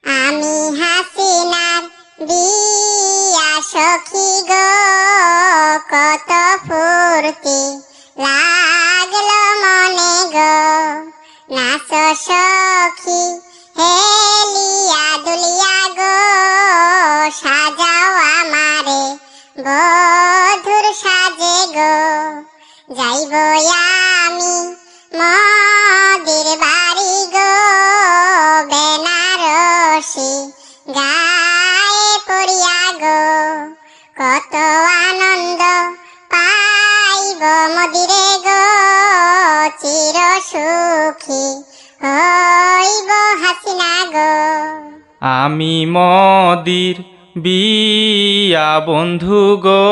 আমি হাসিনার বিয়া সখী গো, কত ফুর্তি লাগলো মনে গো। নাচ সখী হেলিয়া দুলিয়া গো, সাজাও আমারে বধুর সাজে গো। যাইব আমি মদির বাড়ি গো, বেনারসি গায়ে পড়িয়া গো। কত আনন্দ পাইব মদিরে গো, চির সুখী হইব হাসিনা গো। আমি মদির বিয়া বন্ধু গো,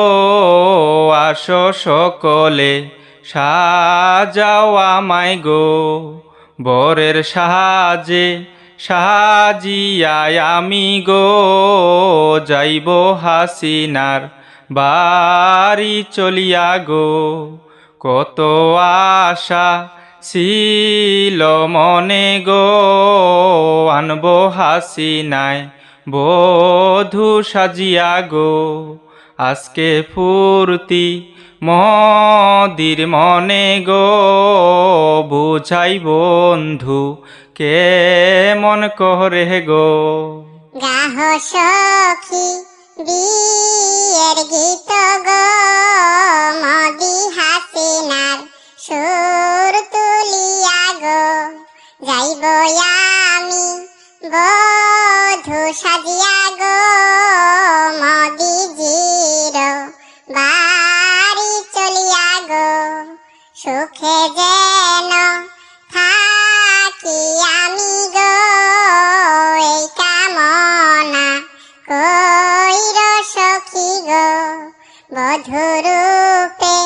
আসো সকলে সাজাও আমায় গো। বরের সাজে সাজিয়ায় আমি গো, যাইব হাসিনার বাড়ি চলিয়া গো। কত আশা ছিল মনে গো, আনবো হাসিনায় বধূ সাজিয়া গো। আজকে ফুর্তি মদির মনে গো, বুঝাই বন্ধু কেমন করে গো। গাহ সখী বিয়ের গীত গো, মদি হাসিনার সুর তুলিয়া গো। যাইব আমি বধূ সাজিয়া গো, মদিজির বাড়ি চলিয়া গো। সুখে যেন থাকি আমি গো, এই কামনা কইর সখী গো। বধূরূপে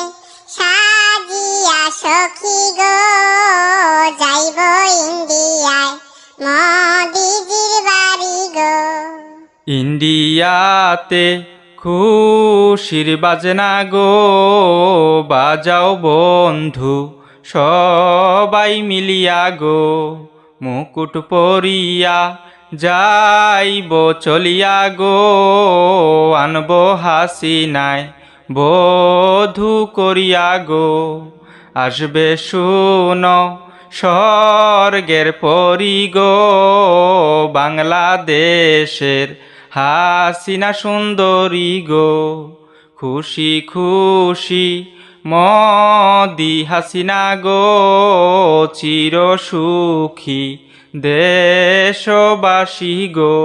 সাজিয়া সখী গো, যাইব ইন্ডিয়ায় মদিজির বাড়ি গো। ইন্ডিয়াতে খুশির বাজনা গো, বাজাও বন্ধু সবাই মিলিয়া গো। মুকুট পরিয়া যাইব চলিয়া গো, আনবো হাসিনায় বধূ করিয়া গো। আসবে শুনো স্বর্গের পরি গো, বাংলাদেশের হাসিনা সুন্দরী গো। খুশি খুশি মদি হাসিনা গো, চির সুখী দেশবাসী গো।